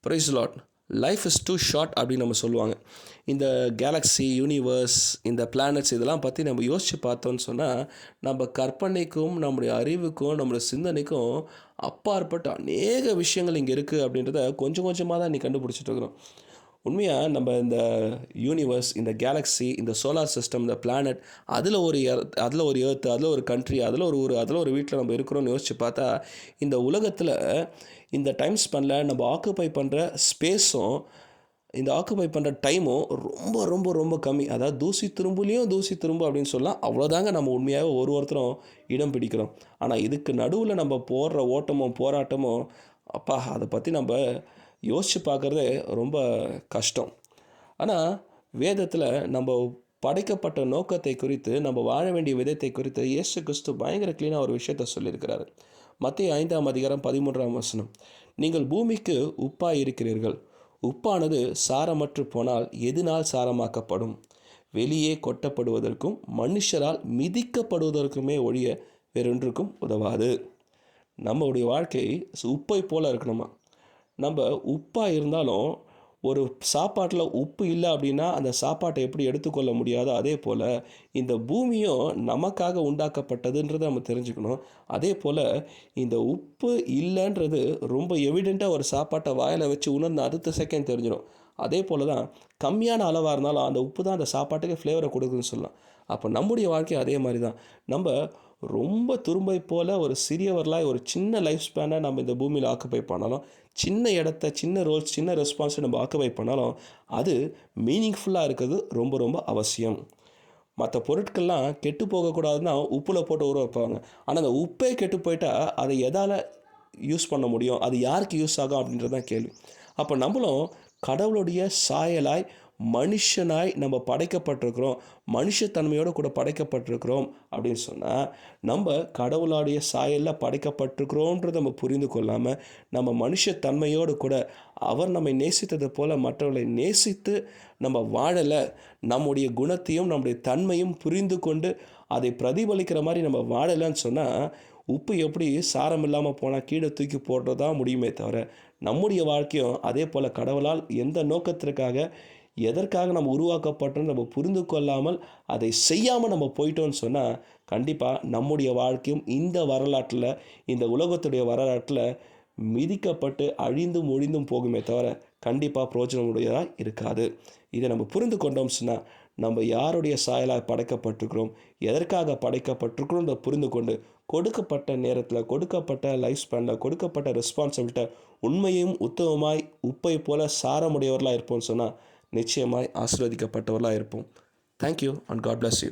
Price lot. Life is too short அப்படின்னு நம்ம சொல்லுவாங்க. இந்த கேலக்ஸி, யூனிவர்ஸ், இந்த பிளானட்ஸ் இதெல்லாம் பற்றி நம்ம யோசித்து பார்த்தோன்னு சொன்னால், நம்ம கற்பனைக்கும் நம்முடைய அறிவுக்கும் நம்மளுடைய சிந்தனைக்கும் அப்பாற்பட்ட அநேக விஷயங்கள் இங்கே இருக்குது அப்படின்றத கொஞ்சம் கொஞ்சமாக தான் நீ கண்டுபிடிச்சிட்டு இருக்கிறோம். உண்மையாக நம்ம இந்த யூனிவர்ஸ், இந்த கேலக்ஸி, இந்த சோலார் சிஸ்டம், இந்த பிளானட், அதில் ஒரு எர்த்து, அதில் ஒரு கண்ட்ரி, அதில் ஒரு ஊர், அதில் ஒரு வீட்டில் நம்ம இருக்கிறோன்னு யோசித்து பார்த்தா, இந்த உலகத்தில் இந்த டைம் ஸ்பெனில் நம்ம ஆக்குப்பை பண்ணுற ஸ்பேஸும் இந்த ஆக்குப்பை பண்ணுற டைமும் ரொம்ப ரொம்ப ரொம்ப கம்மி. அதாவது தூசி திரும்பு அப்படின்னு சொல்லலாம். அவ்வளோதாங்க நம்ம உண்மையாக ஒருத்தரும் இடம் பிடிக்கிறோம். ஆனால் இதுக்கு நடுவில் நம்ம போடுற ஓட்டமும் போராட்டமும் அப்பா அதை பற்றி நம்ம யோசித்து பார்க்குறதே ரொம்ப கஷ்டம். ஆனால் வேதத்தில் நம்ம படைக்கப்பட்ட நோக்கத்தை குறித்து, நம்ம வாழ வேண்டிய விதத்தை குறித்து இயேசு கிறிஸ்து பயங்கர க்ளீனாக ஒரு விஷயத்தை சொல்லியிருக்கிறாரு. மத்தேயு 5:13 நீங்கள் பூமிக்கு உப்பாய் இருக்கிறீர்கள். உப்பானது சாரமற்று போனால் எதனால் சாரமாக்கப்படும்? வெளியே கொட்டப்படுவதற்கும் மனுஷரால் மிதிக்கப்படுவதற்குமே ஒழிய வேறொன்றுக்கும் உதவாது. நம்மளுடைய வாழ்க்கை உப்பை போல் இருக்கணுமா? நம்ம உப்பாக இருந்தாலும் ஒரு சாப்பாட்டில் உப்பு இல்லை அப்படின்னா அந்த சாப்பாட்டை எப்படி எடுத்துக்கொள்ள முடியாதோ அதே போல் இந்த பூமியும் நமக்காக உண்டாக்கப்பட்டதுன்றதை நம்ம தெரிஞ்சுக்கணும். அதே போல் இந்த உப்பு இல்லைன்றது ரொம்ப எவிடெண்ட்டாக ஒரு சாப்பாட்டை வாயில் வச்சு உணர்ந்து அடுத்த செகண்ட் தெரிஞ்சிடும். அதே போல் தான் கம்மியான அளவாக இருந்தாலும் அந்த உப்பு தான் அந்த சாப்பாட்டுக்கு ஃப்ளேவரை கொடுக்குதுன்னு சொல்லலாம். அப்போ நம்முடைய வாழ்க்கை அதே மாதிரி தான். நம்ம ரொம்ப துரும்பை போல் ஒரு சிறியவர்களாக ஒரு சின்ன லைஃப் ஸ்பேனை நம்ம இந்த பூமியில் ஆக்குப்பை பண்ணாலும், சின்ன இடத்த, சின்ன ரோல்ஸ், சின்ன ரெஸ்பான்ஸை நம்ம ஆக்குப்பை பண்ணாலும் அது மீனிங்ஃபுல்லாக இருக்கிறது ரொம்ப ரொம்ப அவசியம். மற்ற பொருட்கள்லாம் கெட்டு போகக்கூடாதுன்னா உப்பில் போட்டு ஊற வைப்பாங்க. ஆனால் அந்த உப்பே கெட்டு போயிட்டால் அதை எதால் யூஸ் பண்ண முடியும், அது யாருக்கு யூஸ் ஆகும் அப்படின்றது தான் கேள்வி. அப்போ நம்மளும் கடவுளுடைய சாயலாய் மனுஷனாய் நம்ம படைக்கப்பட்டிருக்கிறோம், மனுஷத்தன்மையோடு கூட படைக்கப்பட்டிருக்கிறோம் அப்படின்னு சொன்னால், நம்ம கடவுளுடைய சாயலில் படைக்கப்பட்டிருக்கிறோன்றதை நம்ம புரிந்து கொள்ளாமல் நம்ம மனுஷத்தன்மையோடு கூட அவர் நம்மை நேசித்தது போல் மற்றவர்களை நேசித்து நம்ம வாழலை, நம்முடைய குணத்தையும் நம்முடைய தன்மையும் புரிந்து கொண்டு அதை பிரதிபலிக்கிற மாதிரி நம்ம வாழலைன்னு சொன்னால், உப்பு எப்படி சாரம் இல்லாமல் போனால் கீழே தூக்கி போடுறதா முடியுமே தவிர, நம்முடைய வாழ்க்கையும் அதே போல் கடவுளால் எந்த நோக்கத்திற்காக எதற்காக நம்ம உருவாக்கப்பட்டோன்னு நம்ம புரிந்து கொள்ளாமல் அதை செய்யாமல் நம்ம போயிட்டோன்னு சொன்னால், கண்டிப்பாக நம்முடைய வாழ்க்கையும் இந்த வரலாற்றில், இந்த உலகத்துடைய வரலாற்றில் மிதிக்கப்பட்டு அழிந்தும் ஒழிந்தும் போகுமே தவிர கண்டிப்பாக பிரயோஜனமுடையதாக இருக்காது. இதை நம்ம புரிந்து கொண்டோம் சொன்னால், நம்ம யாருடைய சாயலாக படைக்கப்பட்டிருக்கிறோம், எதற்காக படைக்கப்பட்டிருக்கிறோம் புரிந்து கொண்டு கொடுக்கப்பட்ட நேரத்தில், கொடுக்கப்பட்ட லைஃப் ஸ்பேனில், கொடுக்கப்பட்ட ரெஸ்பான்சிபிலிட்டி உண்மையும் உத்தமமாய் உப்பை போல சாரமுடையவர்களாக இருப்போம்னு சொன்னால் நிச்சயமாய் ஆசீர்வதிக்கப்பட்டவர்களாக இருப்போம். Thank you and God bless you.